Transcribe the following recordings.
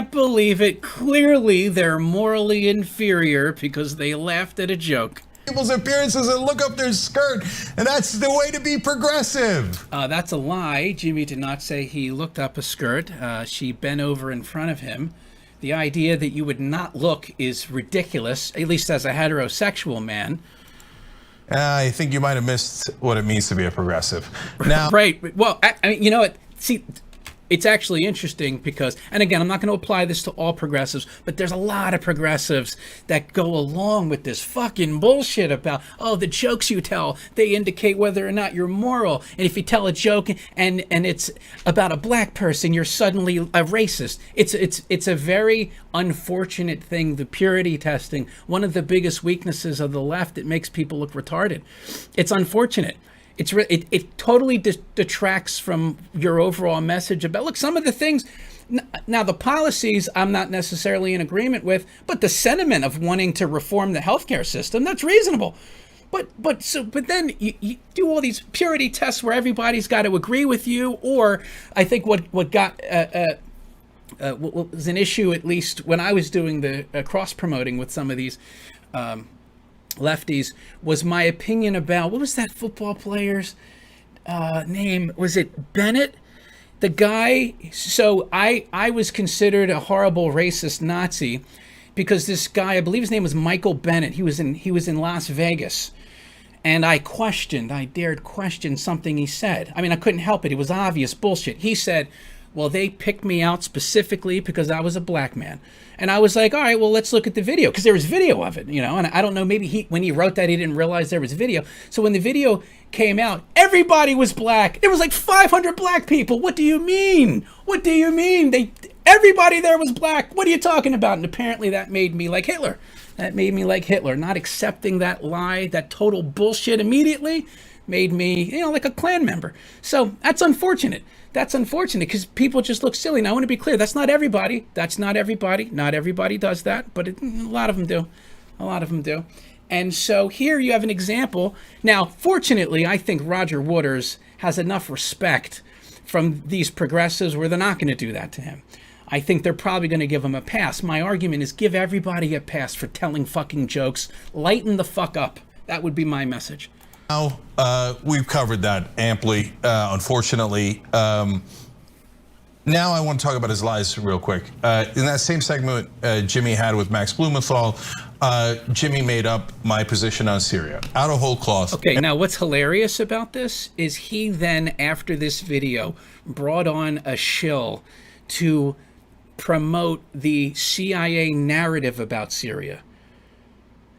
can't believe it. Clearly, they're morally inferior because they laughed at a joke. People's appearances and look up their skirt, and that's the way to be progressive. That's a lie. Jimmy did not say he looked up a skirt. She bent over in front of him. The idea that you would not look is ridiculous, at least as a heterosexual man. I think you might have missed what it means to be a progressive. Now, Right. Well, I mean, you know what? See, it's actually interesting because, and again, I'm not going to apply this to all progressives, but there's a lot of progressives that go along with this fucking bullshit about, oh, the jokes you tell, they indicate whether or not you're moral. And if you tell a joke and it's about a black person, you're suddenly a racist. It's a very unfortunate thing, the purity testing, one of the biggest weaknesses of the left. It makes people look retarded. It's unfortunate. It totally detracts from your overall message about, look, some of the things, now the policies I'm not necessarily in agreement with, but the sentiment of wanting to reform the healthcare system, that's reasonable. But then you do all these purity tests where everybody's got to agree with you, or I think what was an issue, at least when I was doing the cross-promoting with some of these lefties, was my opinion about, what was that football player's name? Was it Bennett? The guy, so I was considered a horrible racist Nazi because this guy, I believe his name was Michael Bennett. He was in Las Vegas. And I dared question something he said. I mean, I couldn't help it. It was obvious bullshit. He said, well, they picked me out specifically because I was a black man. And I was like, all right, well, let's look at the video, because there was video of it, you know. And I don't know, maybe when he wrote that, he didn't realize there was video. So when the video came out, everybody was black. There was like 500 black people. What do you mean? What do you mean? Everybody there was black. What are you talking about? And apparently that made me like Hitler. Not accepting that lie, that total bullshit immediately made me, like a Klan member. So that's unfortunate. Because people just look silly. Now, I want to be clear. That's not everybody. Not everybody does that, but a lot of them do. And so here you have an example. Now, fortunately, I think Roger Waters has enough respect from these progressives where they're not going to do that to him. I think they're probably going to give him a pass. My argument is give everybody a pass for telling fucking jokes. Lighten the fuck up. That would be my message. Now, we've covered that amply, unfortunately. Now I want to talk about his lies real quick. In that same segment Jimmy had with Max Blumenthal, Jimmy made up my position on Syria out of whole cloth. Okay, now what's hilarious about this is he then, after this video, brought on a shill to promote the CIA narrative about Syria.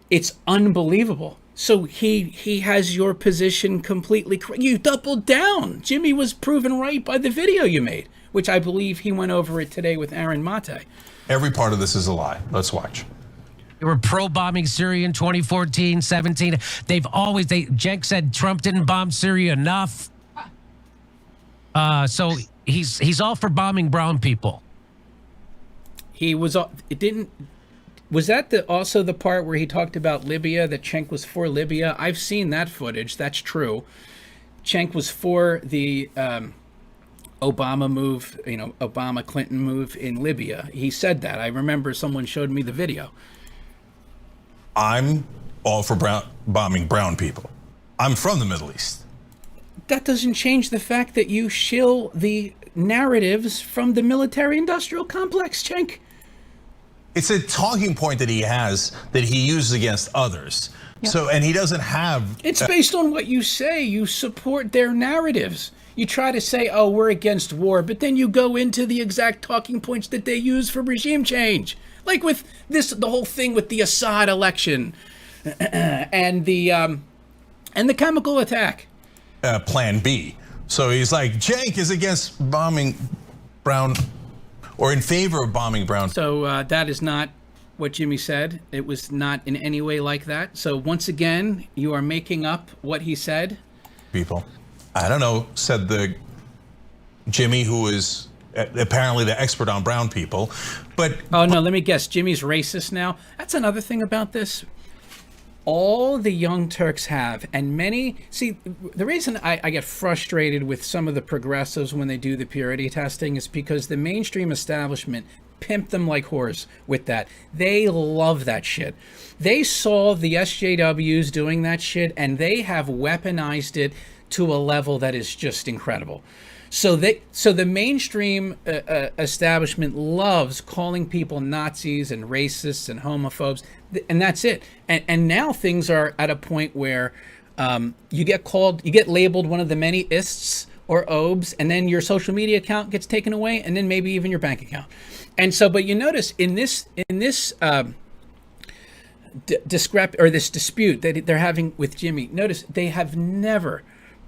It's unbelievable. So he has your position completely correct. You doubled down. Jimmy was proven right by the video you made, which I believe he went over it today with Aaron Mate. Every part of this is a lie. Let's watch. They were pro-bombing Syria in 2014, 17. Cenk said Trump didn't bomb Syria enough. So he's all for bombing brown people. Was that also the part where he talked about Libya, that Cenk was for Libya? I've seen that footage. That's true. Cenk was for the Obama move, Obama-Clinton move in Libya. He said that. I remember someone showed me the video. I'm all for bombing brown people. I'm from the Middle East. That doesn't change the fact that you shill the narratives from the military-industrial complex, Cenk. It's a talking point that he has that he uses against others. Yeah. So, and he doesn't have... It's based on what you say. You support their narratives. You try to say, oh, we're against war, but then you go into the exact talking points that they use for regime change. Like with the whole thing with the Assad election and the chemical attack. Plan B. So he's like, Cenk is against bombing brown, or in favor of bombing brown. So that is not what Jimmy said. It was not in any way like that. So once again, you are making up what he said. People, I don't know, said the Jimmy, who is apparently the expert on brown people, but... Oh no, let me guess, Jimmy's racist now? That's another thing about this. All the young Turks have, and many, see, the reason I get frustrated with some of the progressives when they do the purity testing is because the mainstream establishment pimp them like whores with that. They love that shit. They saw the SJWs doing that shit, and they have weaponized it to a level that is just incredible. So the mainstream establishment loves calling people Nazis and racists and homophobes, and that's it. And now things are at a point where you get labeled one of the many ists or obes, and then your social media account gets taken away, and then maybe even your bank account. And so, but you notice in this dispute that they're having with Jimmy, notice they have never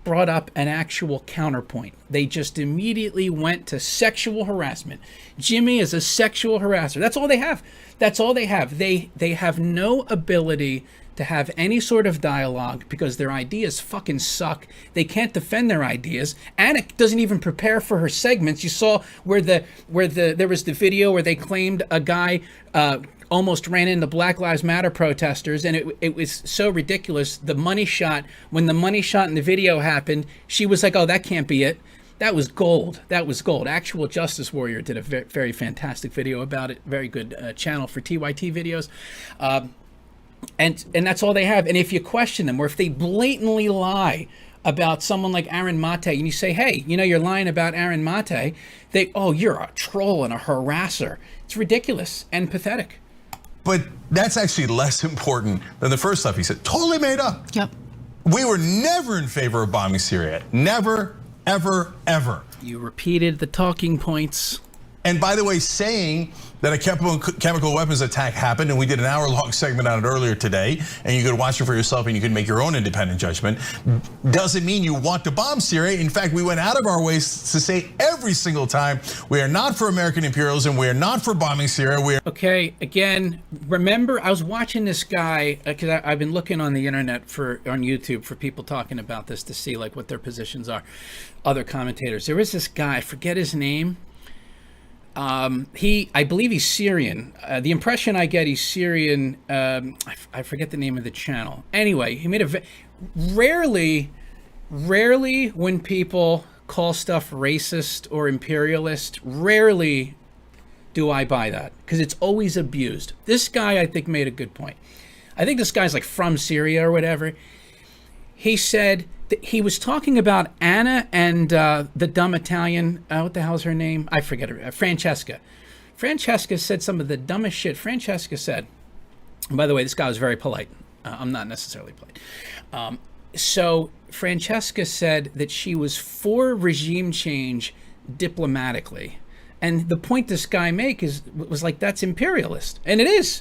brought up an actual counterpoint. They just immediately went to sexual harassment. Jimmy is a sexual harasser. That's all they have. That's all they have. They have no ability to have any sort of dialogue because their ideas fucking suck. They can't defend their ideas. Anna doesn't even prepare for her segments. You saw where there was the video where they claimed a guy almost ran into Black Lives Matter protesters, and it was so ridiculous. The money shot, when the money shot in the video happened, she was like, "Oh, that can't be it." That was gold. That was gold. Actual Justice Warrior did a very, very fantastic video about it. Very good channel for TYT videos. And that's all they have. And if you question them, or if they blatantly lie about someone like Aaron Mate, and you say, hey, you're lying about Aaron Mate, you're a troll and a harasser. It's ridiculous and pathetic. But that's actually less important than the first stuff he said. Totally made up. Yep. We were never in favor of bombing Syria. Never, ever, ever. You repeated the talking points. And by the way, saying that a chemical weapons attack happened, and we did an hour-long segment on it earlier today, and you could watch it for yourself and you could make your own independent judgment, doesn't mean you want to bomb Syria. In fact, we went out of our ways to say every single time, we are not for American imperialism, we are not for bombing Syria. Okay, again, remember, I was watching this guy, because I've been looking on the internet on YouTube for people talking about this to see like what their positions are, other commentators. There was this guy, I forget his name. I believe he's Syrian. The impression I get, he's Syrian. I forget the name of the channel. Anyway, he made rarely when people call stuff racist or imperialist, rarely do I buy that, because it's always abused. This guy, I think, made a good point. I think this guy's like from Syria or whatever. He said that he was talking about Anna and the dumb Italian, what the hell's her name? I forget her, Francesca. Francesca said some of the dumbest shit. Francesca said, and by the way, this guy was very polite. I'm not necessarily polite. So Francesca said that she was for regime change diplomatically. And the point this guy was like, that's imperialist. And it is.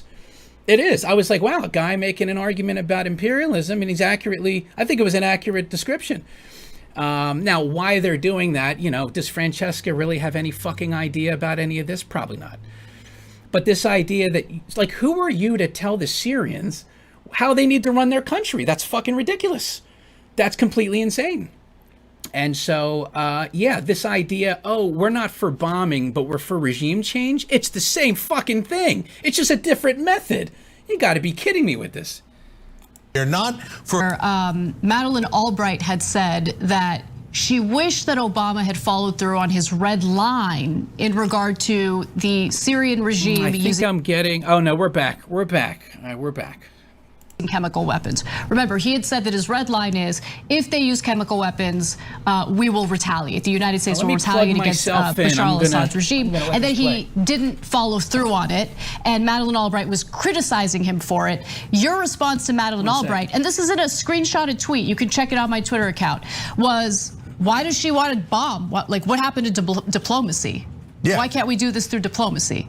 It is. I was like, wow, a guy making an argument about imperialism, and I think it was an accurate description. Now, why they're doing that, does Francesca really have any fucking idea about any of this? Probably not. But this idea that, like, who are you to tell the Syrians how they need to run their country? That's fucking ridiculous. That's completely insane. And so, this idea, we're not for bombing, but we're for regime change. It's the same fucking thing. It's just a different method. You got to be kidding me with this. They're not for. Madeleine Albright had said that she wished that Obama had followed through on his red line in regard to the Syrian regime. I think I'm getting. Oh no, we're back. We're back. All right, we're back. Chemical weapons. Remember, he had said that his red line is, if they use chemical weapons, we will retaliate. The United States will retaliate against Bashar al-Assad's regime. And then he didn't follow through on it. And Madeleine Albright was criticizing him for it. Your response to Madeleine Albright, and this is in a screenshotted tweet, you can check it on my Twitter account, was, why does she want to bomb? What happened to diplomacy? Yeah. Why can't we do this through diplomacy?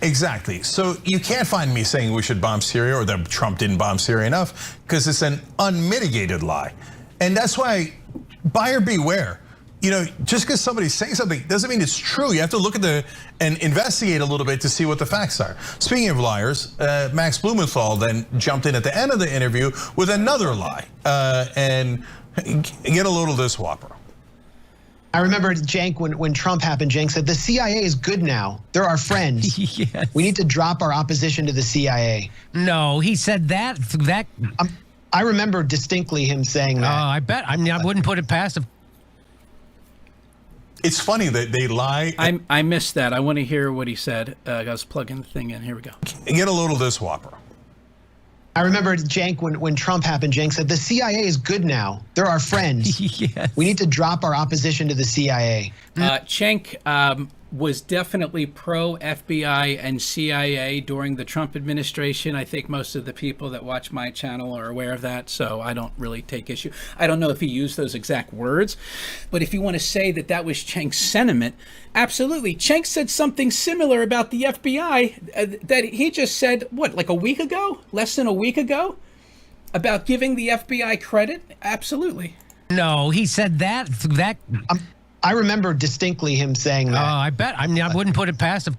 Exactly. So you can't find me saying we should bomb Syria or that Trump didn't bomb Syria enough, because it's an unmitigated lie. And that's why, buyer beware. Just because somebody's saying something doesn't mean it's true. You have to look at and investigate a little bit to see what the facts are. Speaking of liars, Max Blumenthal then jumped in at the end of the interview with another lie. And get a load of this whopper. I remember Cenk, when Trump happened, Cenk said, the CIA is good now. They're our friends. Yes. We need to drop our opposition to the CIA. No, he said that. I remember distinctly him saying that. I bet. I wouldn't put it past him. It's funny that they lie. I missed that. I want to hear what he said. I was plugging the thing in. Here we go. Get a load of this whopper. I remember Cenk when Trump happened. Cenk said the CIA is good now. They're our friends. Yes. We need to drop our opposition to the CIA. Cenk was definitely pro FBI and CIA during the Trump administration. I think most of the people that watch my channel are aware of that, so I don't really take issue. I don't know if he used those exact words, but if you want to say that that was Cenk's sentiment, absolutely. Cenk said something similar about the FBI that he just said, what, like a week ago? Less than a week ago? About giving the FBI credit? Absolutely. No, he said that. I remember distinctly him saying that. I bet. I mean, I wouldn't put it past him.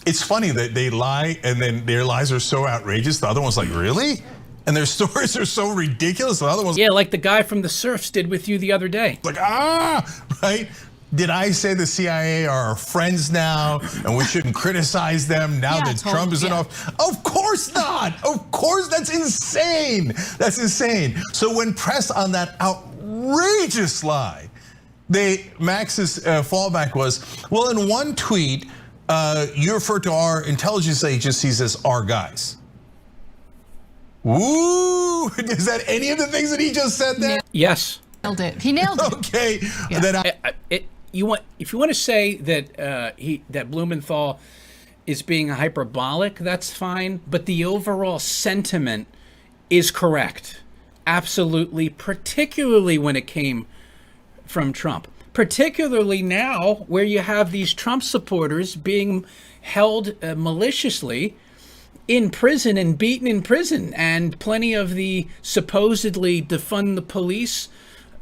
It's funny that they lie and then their lies are so outrageous. The other one's like, really? And their stories are so ridiculous. The other one's like the guy from the Surfs did with you the other day. like, right? Did I say the CIA are our friends now and we shouldn't criticize them now that Trump is in office? Of course not. Of course, that's insane. That's insane. So when pressed on that outrageous lie, Max's fallback was, well, in one tweet, you refer to our intelligence agencies as our guys. Woo! Is that any of the things that he just said there? Yes. Nailed it. He nailed it. Okay. Yeah. Then if you want to say that that Blumenthal is being hyperbolic, that's fine. But the overall sentiment is correct, absolutely. Particularly when it came from Trump. Particularly now, where you have these Trump supporters being held maliciously in prison and beaten in prison, and plenty of the supposedly defund the police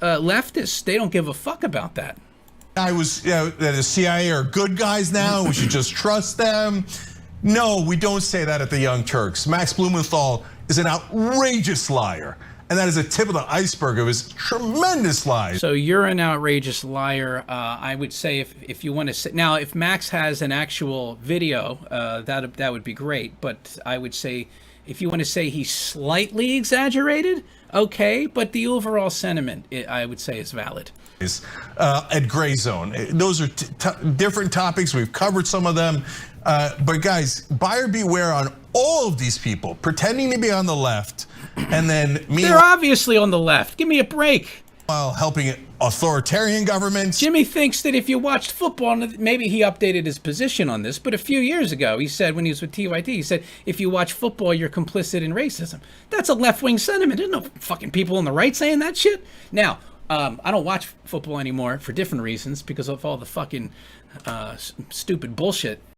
leftists, they don't give a fuck about that. I was, that the CIA are good guys now, we should just trust them. No, we don't say that at the Young Turks. Max Blumenthal is an outrageous liar. And that is a tip of the iceberg of his tremendous lies. So you're an outrageous liar. I would say if you want to say, now if Max has an actual video, that would be great. But I would say if you want to say he's slightly exaggerated, okay. But the overall sentiment, I would say, is valid. At Gray Zone, those are different topics. We've covered some of them. But guys, buyer beware on all of these people pretending to be on the left and then they're obviously on the left. Give me a break. While helping authoritarian governments. Jimmy thinks that if you watched football, maybe he updated his position on this, but a few years ago, he said when he was with TYT, he said, if you watch football, you're complicit in racism. That's a left-wing sentiment. There's no fucking people on the right saying that shit. Now, I don't watch football anymore for different reasons because of all the fucking stupid bullshit